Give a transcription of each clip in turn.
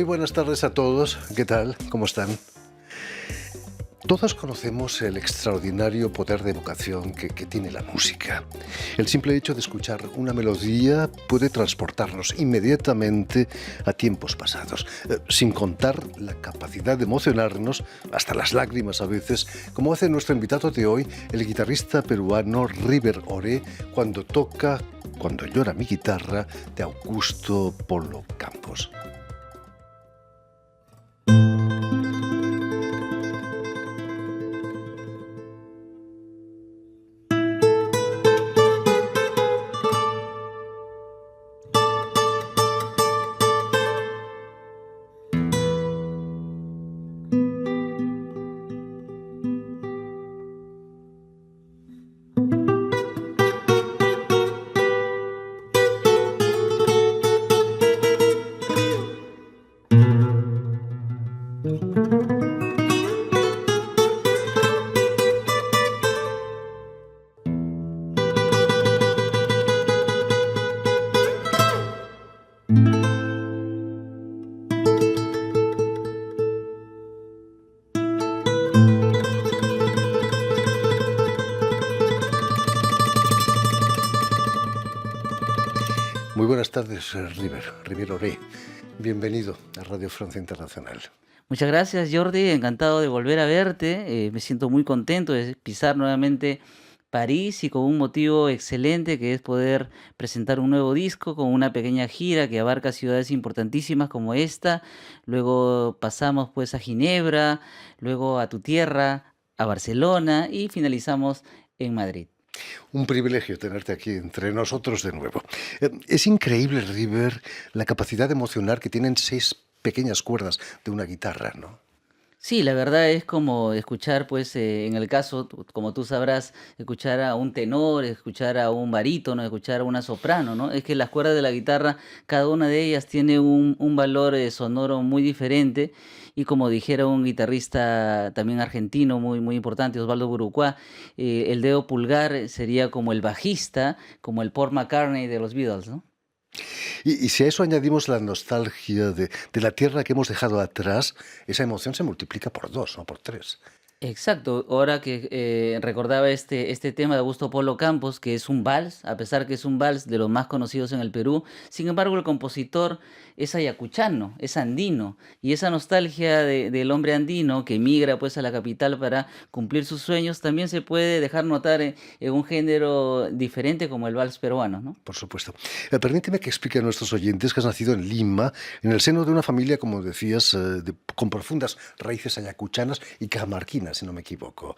Muy buenas tardes a todos. ¿Qué tal? ¿Cómo están? Todos conocemos el extraordinario poder de evocación que tiene la música. El simple hecho de escuchar una melodía puede transportarnos inmediatamente a tiempos pasados, sin contar la capacidad de emocionarnos, hasta las lágrimas a veces, como hace nuestro invitado de hoy, el guitarrista peruano River Oré, cuando toca Cuando llora mi guitarra, de Augusto Polo Campos. Muy buenas tardes, River Oré. Bienvenido a Radio Francia Internacional. Muchas gracias, Jordi. Encantado de volver a verte. Me siento muy contento de pisar nuevamente París y con un motivo excelente que es poder presentar un nuevo disco con una pequeña gira que abarca ciudades importantísimas como esta. Luego pasamos pues a Ginebra, luego a tu tierra, a Barcelona y finalizamos en Madrid. Un privilegio tenerte aquí entre nosotros de nuevo. Es increíble, River, la capacidad de emocionar que tienen 6 pequeñas cuerdas de una guitarra, ¿no? Sí, la verdad es como escuchar, pues, en el caso, como tú sabrás, escuchar a un tenor, escuchar a un barítono, escuchar a una soprano, ¿no? Es que las cuerdas de la guitarra, cada una de ellas tiene un valor sonoro muy diferente. Y como dijera un guitarrista también argentino muy importante, Osvaldo Burucuá, el dedo pulgar sería como el bajista, como el Paul McCartney de los Beatles, ¿no? Y si a eso añadimos la nostalgia de la tierra que hemos dejado atrás, esa emoción se multiplica por 2, no por 3. Exacto, ahora que recordaba este tema de Augusto Polo Campos, que es un vals, a pesar que es un vals de los más conocidos en el Perú, sin embargo el compositor es ayacuchano, es andino, y esa nostalgia del hombre andino que migra pues a la capital para cumplir sus sueños también se puede dejar notar en un género diferente como el vals peruano, ¿no? Por supuesto. Permíteme que explique a nuestros oyentes que has nacido en Lima, en el seno de una familia, como decías, con profundas raíces ayacuchanas y cajamarquinas, si no me equivoco.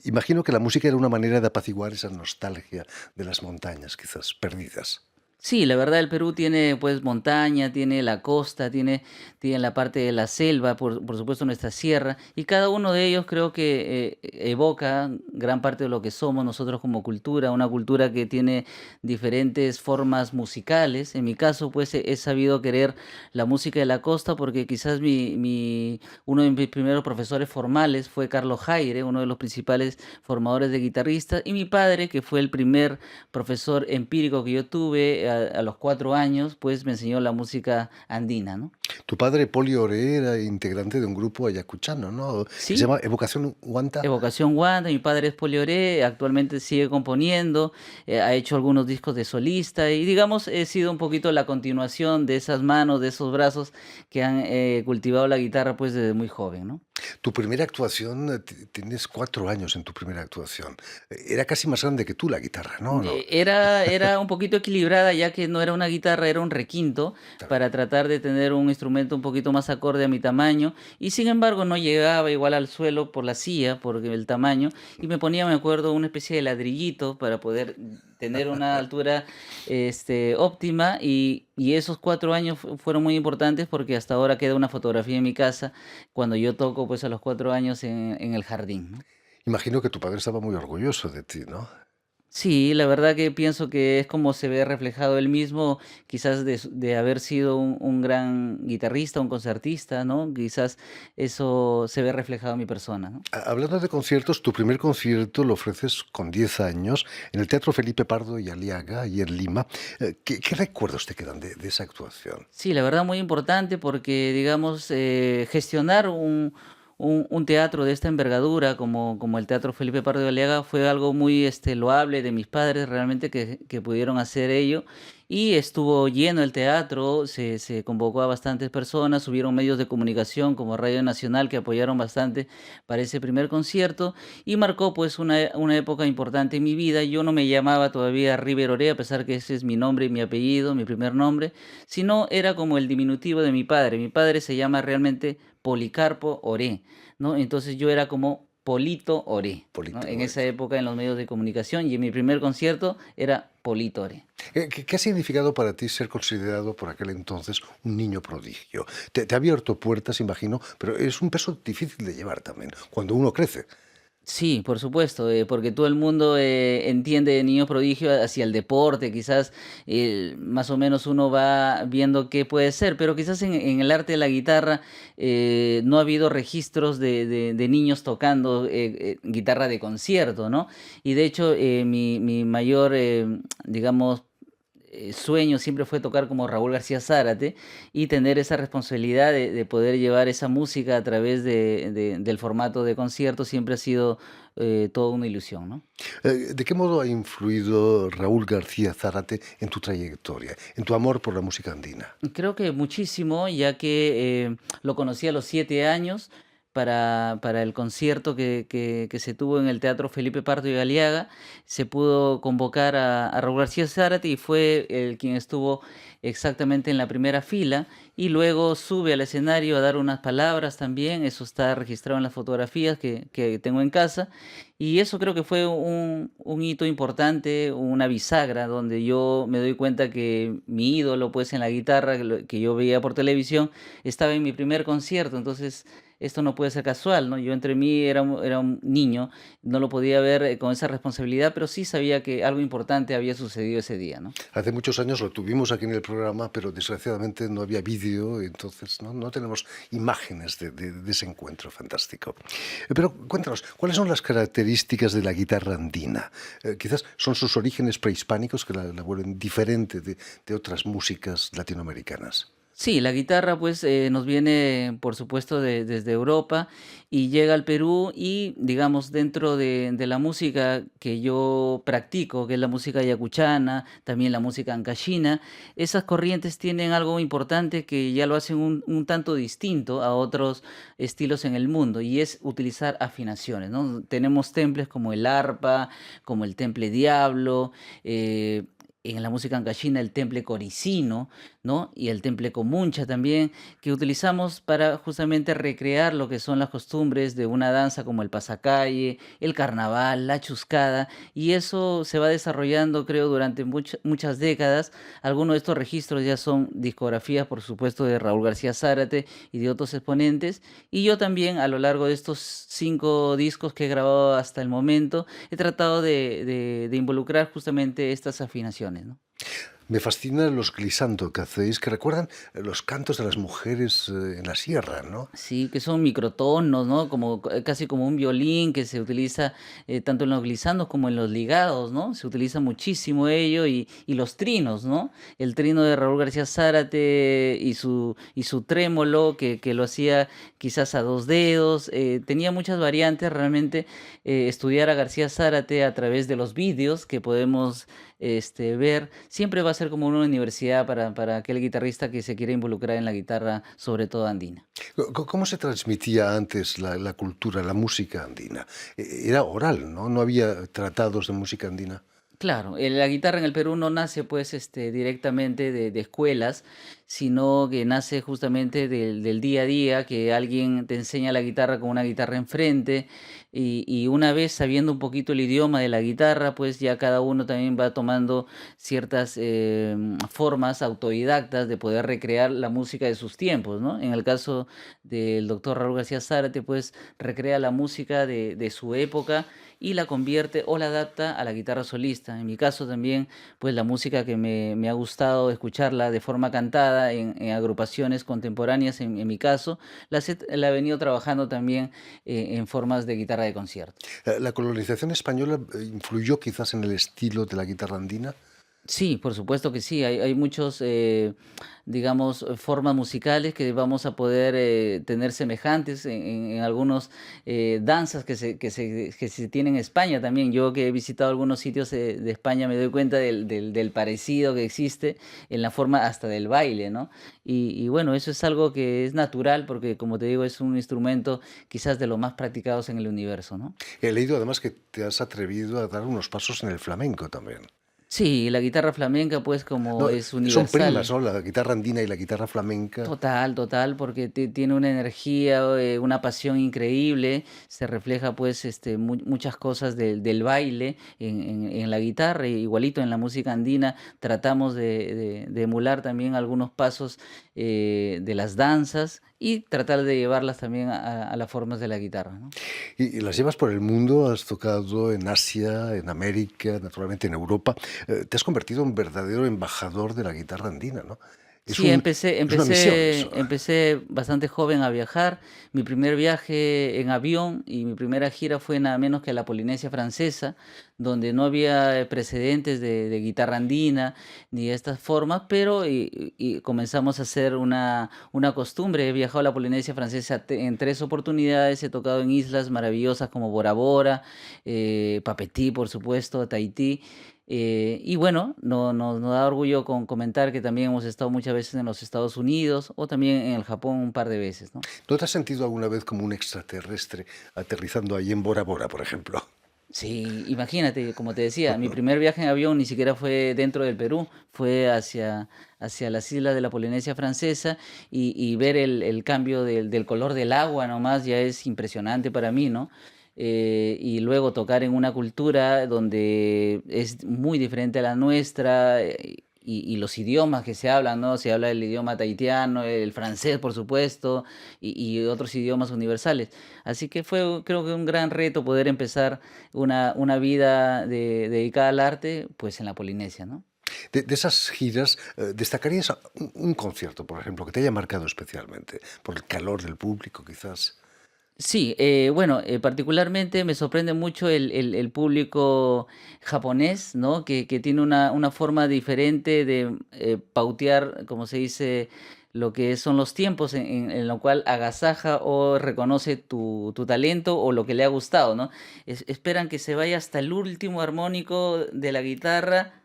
Imagino que la música era una manera de apaciguar esa nostalgia de las montañas, quizás perdidas. Sí, la verdad el Perú tiene pues montaña, tiene la costa, tiene la parte de la selva, por supuesto nuestra sierra, y cada uno de ellos creo que evoca gran parte de lo que somos nosotros como cultura, una cultura que tiene diferentes formas musicales. En mi caso pues he sabido querer la música de la costa porque quizás uno de mis primeros profesores formales fue Carlos Jaire, uno de los principales formadores de guitarristas, y mi padre, que fue el primer profesor empírico que yo tuve a los 4 años, pues me enseñó la música andina, ¿no? Tu padre, Poli Oré, era integrante de un grupo ayacuchano, ¿no? Que se Sí, llama Evocación Huanta. Evocación Wanda, mi padre es Polioré, actualmente sigue componiendo, ha hecho algunos discos de solista y digamos he sido un poquito la continuación de esas manos, de esos brazos que han cultivado la guitarra pues desde muy joven, ¿no? Tu primera actuación, tienes 4 años en tu primera actuación. Era casi más grande que tú la guitarra, ¿no? No, Era un poquito equilibrada ya que no era una guitarra, era un requinto está bien. para tratar de tener un instrumento un poquito más acorde a mi tamaño y sin embargo no llegaba igual al suelo por la silla, por el tamaño y me ponía, me acuerdo, una especie de ladrillito para poder tener una altura óptima y esos 4 años fueron muy importantes porque hasta ahora queda una fotografía en mi casa cuando yo toco pues a los 4 años en el jardín, ¿no? Imagino que tu padre estaba muy orgulloso de ti, ¿no? Sí, la verdad que pienso que es como se ve reflejado él mismo, quizás de haber sido un gran guitarrista, un concertista, ¿no? Quizás eso se ve reflejado en mi persona, ¿no? Hablando de conciertos, tu primer concierto lo ofreces con 10 años en el Teatro Felipe Pardo y Aliaga, y en Lima. ¿Qué recuerdos te quedan de esa actuación? Sí, la verdad muy importante porque, digamos, gestionar un teatro de esta envergadura como el Teatro Felipe Pardo de Aliaga fue algo muy loable de mis padres realmente que pudieron hacer ello y estuvo lleno el teatro, se convocó a bastantes personas, hubieron medios de comunicación como Radio Nacional que apoyaron bastante para ese primer concierto y marcó pues una época importante en mi vida. Yo no me llamaba todavía River Oré, a pesar que ese es mi nombre y mi apellido, mi primer nombre, sino era como el diminutivo de mi padre. Mi padre se llama realmente Policarpo Oré, ¿no? Entonces yo era como Polito Oré, ¿no? Polito En esa Loret. época en los medios de comunicación y en mi primer concierto era Polito Oré. ¿Qué ha significado para ti ser considerado por aquel entonces un niño prodigio? Te ha abierto puertas, imagino, pero es un peso difícil de llevar también, cuando uno crece. Sí, por supuesto, porque todo el mundo entiende de niño prodigio hacia el deporte, quizás más o menos uno va viendo qué puede ser, pero quizás en el arte de la guitarra no ha habido registros de niños tocando guitarra de concierto, ¿no? Y de hecho mi mayor, digamos, sueño siempre fue tocar como Raúl García Zárate y tener esa responsabilidad de poder llevar esa música a través del formato de concierto siempre ha sido toda una ilusión, ¿no? ¿De qué modo ha influido Raúl García Zárate en tu trayectoria, en tu amor por la música andina? Creo que muchísimo, ya que lo conocí a los 7 años para el concierto que se tuvo en el Teatro Felipe Pardo y Galiaga. Se pudo convocar a Raúl García Zárate y fue el quien estuvo exactamente en la primera fila y luego sube al escenario a dar unas palabras también. Eso está registrado en las fotografías que tengo en casa. Y eso creo que fue un hito importante, una bisagra, donde yo me doy cuenta que mi ídolo, pues en la guitarra, que yo veía por televisión, estaba en mi primer concierto. Entonces, esto no puede ser casual, ¿no? Yo entre mí era un niño, no lo podía ver con esa responsabilidad, pero sí sabía que algo importante había sucedido ese día, ¿no? Hace muchos años lo tuvimos aquí en el programa, pero desgraciadamente no había vídeo, entonces no tenemos imágenes de ese encuentro fantástico. Pero cuéntanos, ¿cuáles son las características de la guitarra andina? Quizás son sus orígenes prehispánicos que la vuelven diferente de otras músicas latinoamericanas. Sí, la guitarra pues nos viene por supuesto desde Europa y llega al Perú y digamos dentro de la música que yo practico, que es la música yacuchana, también la música ancashina, esas corrientes tienen algo importante que ya lo hacen un tanto distinto a otros estilos en el mundo y es utilizar afinaciones, ¿no? Tenemos temples como el arpa, como el temple diablo, en la música ancashina el temple coricino, ¿no? Y el temple comuncha también, que utilizamos para justamente recrear lo que son las costumbres de una danza como el pasacalle, el carnaval, la chuscada, y eso se va desarrollando, creo, durante muchas décadas. Algunos de estos registros ya son discografías, por supuesto, de Raúl García Zárate y de otros exponentes, y yo también a lo largo de estos 5 discos que he grabado hasta el momento, he tratado de involucrar justamente estas afinaciones, ¿no? Me fascinan los glissando que hacéis, que recuerdan los cantos de las mujeres en la sierra, ¿no? Sí, que son microtonos, ¿no? Como casi como un violín que se utiliza tanto en los glisandos como en los ligados, ¿no? Se utiliza muchísimo ello y los trinos, ¿no? El trino de Raúl García Zárate y su trémolo que lo hacía quizás a 2 dedos. Tenía muchas variantes realmente. Estudiar a García Zárate a través de los vídeos que podemos ver, siempre va a ser como una universidad para aquel guitarrista que se quiere involucrar en la guitarra, sobre todo andina. ¿Cómo se transmitía antes la cultura, la música andina? Era oral, ¿no? No había tratados de música andina. Claro, la guitarra en el Perú no nace pues directamente de escuelas, sino que nace justamente del día a día, que alguien te enseña la guitarra con una guitarra enfrente y una vez sabiendo un poquito el idioma de la guitarra, pues ya cada uno también va tomando ciertas formas autodidactas de poder recrear la música de sus tiempos, ¿no? En el caso del doctor Raúl García Zárate, pues recrea la música de su época y la convierte o la adapta a la guitarra solista. En mi caso también, pues la música que me ha gustado escucharla de forma cantada en agrupaciones contemporáneas, en mi caso, la he venido trabajando también en formas de guitarra de concierto. ¿La colonización española influyó quizás en el estilo de la guitarra andina? Sí, por supuesto que sí. Hay muchos, digamos, formas musicales que vamos a poder tener semejantes en algunos danzas que se tienen en España también. Yo que he visitado algunos sitios de España me doy cuenta del parecido que existe en la forma hasta del baile, ¿no? Y bueno, eso es algo que es natural porque, como te digo, es un instrumento quizás de los más practicados en el universo, ¿no? He leído además que te has atrevido a dar unos pasos en el flamenco también. Sí, la guitarra flamenca, pues como No, es son primas, universal. ¿no? La guitarra andina y la guitarra flamenca. Total, total, porque tiene una energía, una pasión increíble, se refleja pues muchas cosas del baile en la guitarra, igualito en la música andina, tratamos de emular también algunos pasos de las danzas y tratar de llevarlas también a las formas de la guitarra, ¿no? Y las llevas por el mundo, has tocado en Asia, en América, naturalmente en Europa. Te has convertido en verdadero embajador de la guitarra andina, ¿no? Es Sí, un, es una misión eso. empecé bastante joven a viajar. Mi primer viaje en avión y mi primera gira fue nada menos que a la Polinesia Francesa, donde no había precedentes de guitarra andina ni de estas formas, pero y comenzamos a hacer una costumbre. He viajado a la Polinesia Francesa en 3 oportunidades, he tocado en islas maravillosas como Bora Bora, Papetí, por supuesto, Tahití. Y bueno, nos da orgullo comentar que también hemos estado muchas veces en los Estados Unidos o también en el Japón un par de veces, ¿no? ¿No te has sentido alguna vez como un extraterrestre aterrizando ahí en Bora Bora, por ejemplo? Sí, imagínate, como te decía, mi primer viaje en avión ni siquiera fue dentro del Perú, fue hacia las islas de la Polinesia Francesa y ver el cambio del color del agua nomás ya es impresionante para mí, ¿no? Y luego tocar en una cultura donde es muy diferente a la nuestra y los idiomas que se hablan, ¿no? Se habla el idioma tahitiano, el francés, por supuesto, y otros idiomas universales. Así que fue, creo que un gran reto poder empezar una vida dedicada al arte, pues en la Polinesia, ¿no? De esas giras, ¿destacarías un concierto, por ejemplo, que te haya marcado especialmente? Por el calor del público, quizás. Sí, bueno, particularmente me sorprende mucho el público japonés, ¿no? Que tiene una forma diferente de pautear, como se dice, lo que son los tiempos en lo cual agasaja o reconoce tu talento o lo que le ha gustado, ¿no? Esperan que se vaya hasta el último armónico de la guitarra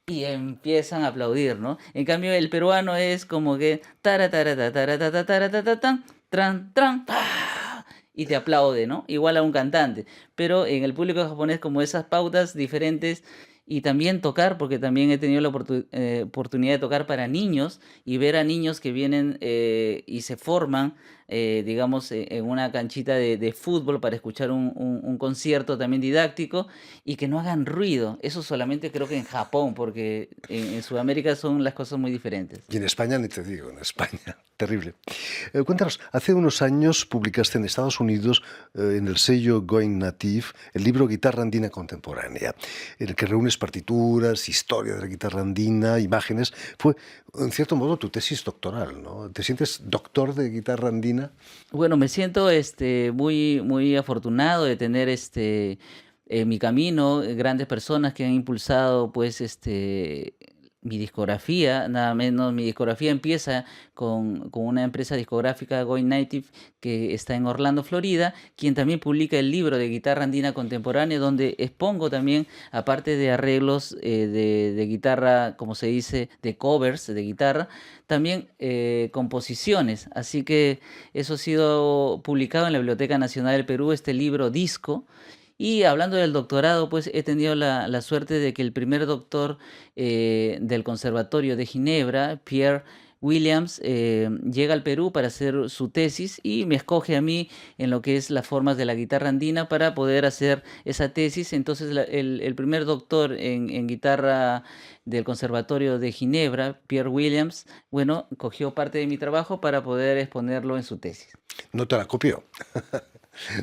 y empiezan a aplaudir, ¿no? En cambio, el peruano es como que tara tara ta, tara ta, ta, tara ta, ta, tan, tran tran pa, y te aplaude, ¿no? Igual a un cantante. Pero en el público japonés como esas pautas diferentes y también tocar, porque también he tenido la oportunidad de tocar para niños y ver a niños que vienen y se forman, digamos, en una canchita de fútbol para escuchar un concierto también didáctico y que no hagan ruido. Eso solamente creo que en Japón, porque en Sudamérica son las cosas muy diferentes. Y en España, ni te digo, en España. Terrible. Cuéntanos, hace unos años publicaste en Estados Unidos, en el sello Going Native, el libro Guitarra Andina Contemporánea, en el que reúnes partituras, historia de la guitarra andina, imágenes. Fue, en cierto modo, tu tesis doctoral, ¿no? ¿Te sientes doctor de guitarra andina? Bueno, me siento muy, muy afortunado de tener en mi camino grandes personas que han impulsado pues mi discografía, nada menos mi discografía empieza con una empresa discográfica Going Native que está en Orlando, Florida, quien también publica el libro de guitarra andina contemporánea donde expongo también, aparte de arreglos de guitarra, como se dice, de covers de guitarra, también composiciones. Así que eso ha sido publicado en la Biblioteca Nacional del Perú, este libro disco. Y hablando del doctorado, pues he tenido la suerte de que el primer doctor del Conservatorio de Ginebra, Pierre Williams, llega al Perú para hacer su tesis y me escoge a mí en lo que es las formas de la guitarra andina para poder hacer esa tesis. Entonces el primer doctor en guitarra del Conservatorio de Ginebra, Pierre Williams, bueno, cogió parte de mi trabajo para poder exponerlo en su tesis. No te la copió.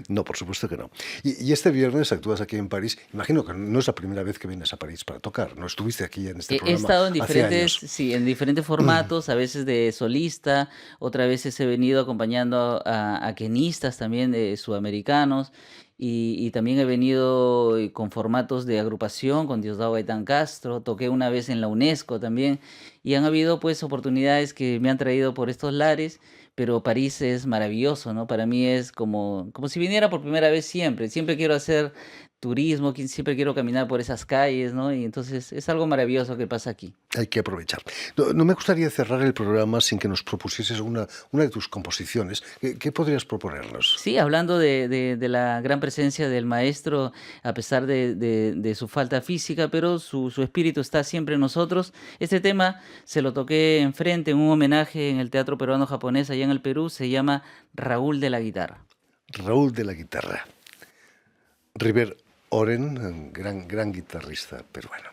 No, por supuesto que no. Y este viernes actúas aquí en París. Imagino que no es la primera vez que vienes a París para tocar. No estuviste aquí en este He programa estado en hace diferentes, años. sí, en diferentes formatos, a veces de solista, otras veces he venido acompañando a quenistas también sudamericanos y también he venido con formatos de agrupación con Diosdado Gaitán Castro, toqué una vez en la UNESCO también y han habido pues oportunidades que me han traído por estos lares, pero París es maravilloso, ¿no? Para mí es como si viniera por primera vez siempre, siempre quiero hacer turismo, siempre quiero caminar por esas calles, ¿no? Y entonces es algo maravilloso que pasa aquí. Hay que aprovechar. No me gustaría cerrar el programa sin que nos propusieses una de tus composiciones. ¿Qué podrías proponernos? Sí, hablando de la gran presencia del maestro, a pesar de su falta física, pero su espíritu está siempre en nosotros. Este tema se lo toqué enfrente en un homenaje en el Teatro Peruano Japonés allá en el Perú, se llama Raúl de la Guitarra. Raúl de la Guitarra. River Oren, gran guitarrista peruano.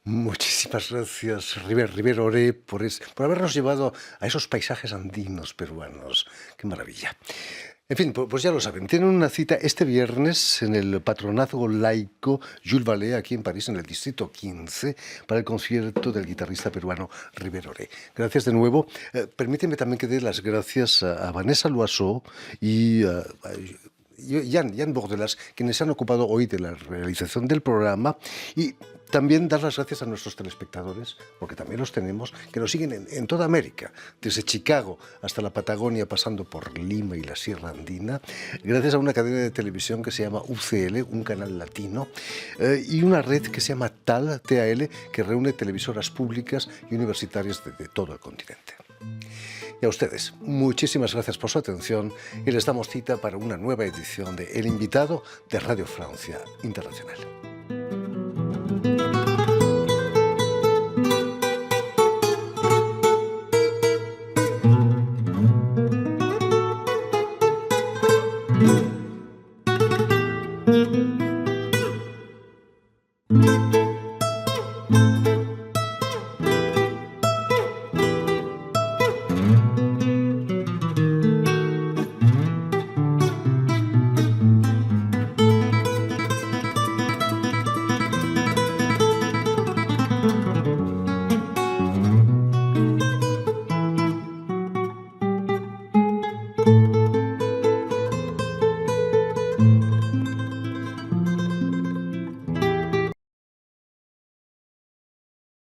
Muchísimas gracias, River Ore, por habernos llevado a esos paisajes andinos peruanos. ¡Qué maravilla! En fin, pues ya lo saben, tienen una cita este viernes en el Patronazgo Laico Jules Vallée, aquí en París, en el Distrito 15, para el concierto del guitarrista peruano River Ore. Gracias de nuevo. Permíteme también que dé las gracias a Vanessa Loiseau y a Jan Bordelas, quienes se han ocupado hoy de la realización del programa, y también dar las gracias a nuestros telespectadores, porque también los tenemos, que nos siguen en toda América, desde Chicago hasta la Patagonia, pasando por Lima y la Sierra Andina, gracias a una cadena de televisión que se llama UCL, un canal latino, y una red que se llama TAL, que reúne televisoras públicas y universitarias de todo el continente. Y a ustedes, muchísimas gracias por su atención y les damos cita para una nueva edición de El Invitado de Radio Francia Internacional.